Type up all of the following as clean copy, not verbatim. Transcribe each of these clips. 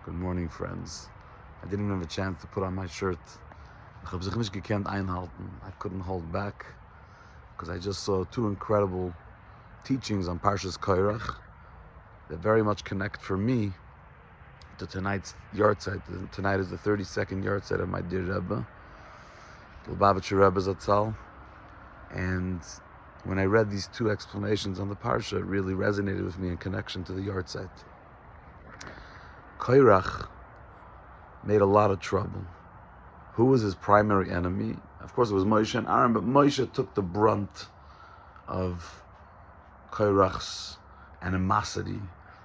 Good morning, friends. I didn't even have a chance to put on my shirt. I couldn't hold back because I just saw two incredible teachings on Parsha's Koirach that very much connect for me to tonight's Yahrtzait. Tonight is the 32nd Yahrtzait of my dear Rebbe, Lubavitcher Rebbe Zatzal. And when I read these two explanations on the Parsha, it really resonated with me in connection to the Yahrtzait. Koirach made a lot of trouble. Who was his primary enemy? Of course, it was Moshe and Aaron, but Moshe took the brunt of Koirach's animosity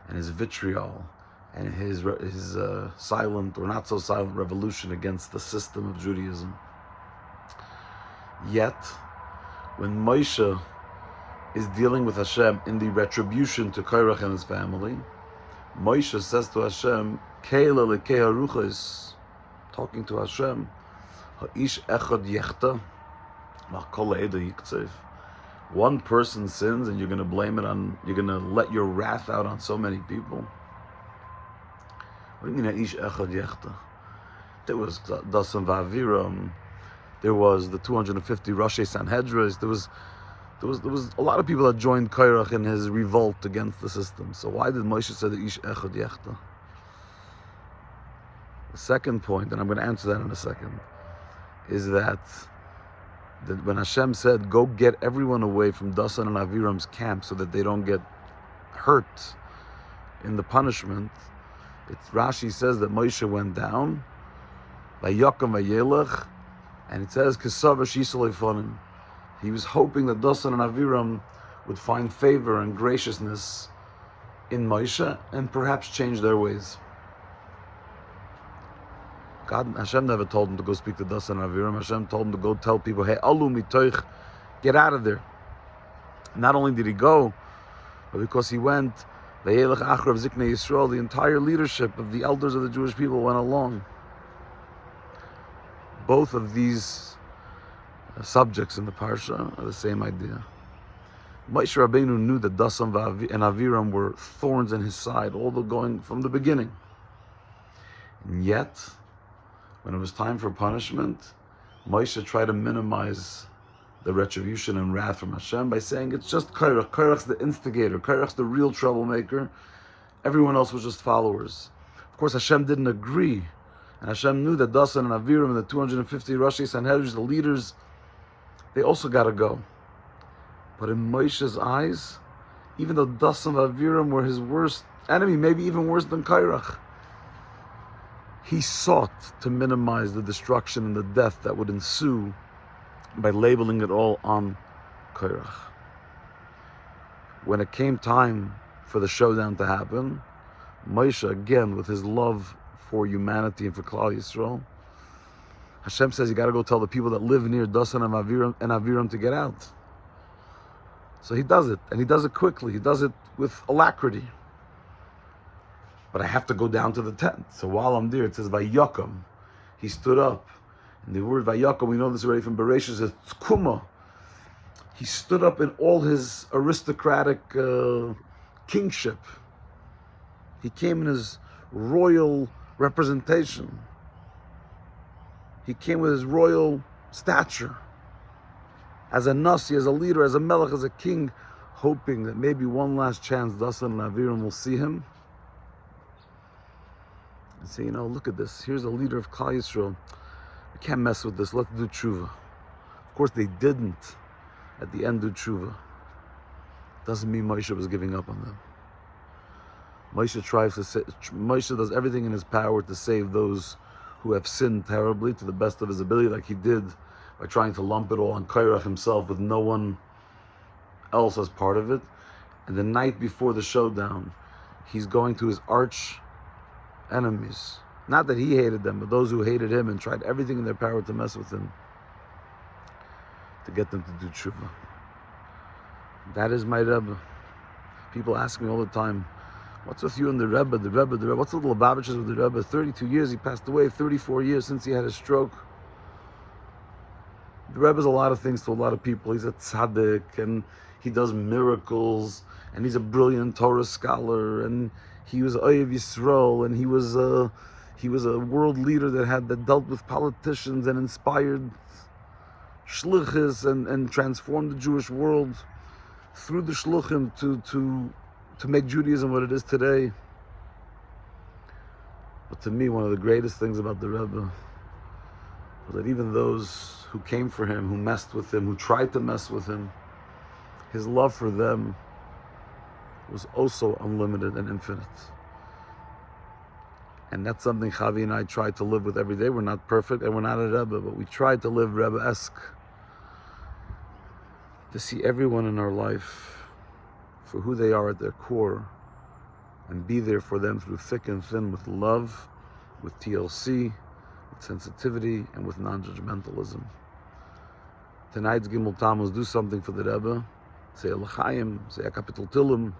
and his vitriol and his silent or not so silent revolution against the system of Judaism. Yet, when Moshe is dealing with Hashem in the retribution to Koirach and his family, Moshe says to Hashem, Keila lekei haruchos, talking to Hashem, Ha'ish echad yechta, ma'kol ha'eda yiktzef. One person sins and you're going to blame it on, you're going to let your wrath out on so many people. What do you mean Ha'ish echad yechta? There was Dasan Va'aviram, there was the 250 Roshei Sanhedros, there was a lot of people that joined Koirach in his revolt against the system. So why did Moshe say the Ish Echad Yechta? The second point, and I'm going to answer that in a second, is that when Hashem said, go get everyone away from Dasan and Aviram's camp so that they don't get hurt in the punishment, Rashi says that Moshe went down, Vayakam Vayelech, and it says, Kesava Shisal Eifonim. He was hoping that Dasan and Aviram would find favor and graciousness in Moshe and perhaps change their ways. Hashem never told him to go speak to Dasan and Aviram. Hashem told him to go tell people, hey, Alu mitoich, get out of there. Not only did he go, but because he went, the entire leadership of the elders of the Jewish people went along. Both of these subjects in the Parsha are the same idea. Moshe Rabbeinu knew that Dasan and Aviram were thorns in his side, all the going from the beginning. And yet, when it was time for punishment, Moshe tried to minimize the retribution and wrath from Hashem by saying it's just Koirach. Koirach's the instigator. Koirach's the real troublemaker. Everyone else was just followers. Of course, Hashem didn't agree. And Hashem knew that Dasan and Aviram and the 250 Roshei Sanhedros, the leaders, they also got to go. But in Moshe's eyes, even though Dasan and Aviram were his worst enemy, maybe even worse than Koirach, he sought to minimize the destruction and the death that would ensue by labeling it all on Koirach. When it came time for the showdown to happen, Moshe, again, with his love for humanity and for Klal Yisrael, Hashem says you got to go tell the people that live near Dasan and Aviram to get out. So he does it, and he does it quickly. He does it with alacrity. But I have to go down to the tent. So while I'm there, it says Vayakam. He stood up. And the word Vayakam, we know this already from Bereshit, is Tkuma. He stood up in all his aristocratic kingship. He came in his royal representation. He came with his royal stature. As a Nasi, as a leader, as a Melech, as a king, hoping that maybe one last chance Dasan and Aviram will see him and say, look at this. Here's a leader of Klal Yisrael. We can't mess with this. Let's do tshuva. Of course, they didn't at the end do tshuva. Doesn't mean Moshe was giving up on them. Moshe does everything in his power to save those who have sinned terribly to the best of his ability, like he did by trying to lump it all on Koirach himself with no one else as part of it. And the night before the showdown, he's going to his arch enemies. Not that he hated them, but those who hated him and tried everything in their power to mess with him, to get them to do tshuva. That is my Rebbe. People ask me all the time, what's with you and the Rebbe? What's with the Lubavitchers with the Rebbe? 32 years, he passed away, 34 years since he had a stroke. The Rebbe's a lot of things to a lot of people. He's a tzaddik, and he does miracles, and he's a brilliant Torah scholar, and he was Oyev Yisrael, and he was a world leader that dealt with politicians and inspired shluchis and transformed the Jewish world through the shluchim to make Judaism what it is today. But to me, one of the greatest things about the Rebbe was that even those who came for him, who messed with him, who tried to mess with him, his love for them was also unlimited and infinite. And that's something Chavi and I try to live with every day. We're not perfect and we're not a Rebbe, but we try to live Rebbe-esque, to see everyone in our life for who they are at their core and be there for them through thick and thin with love, with TLC, with sensitivity, and with non-judgmentalism. Tonight's Gimel Tammuz, do something for the Rebbe. Say a l'chaim, say a kapitel tilim,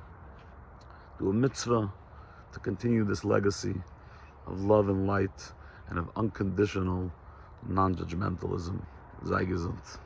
do a mitzvah to continue this legacy of love and light and of unconditional non-judgmentalism. Sei gesund.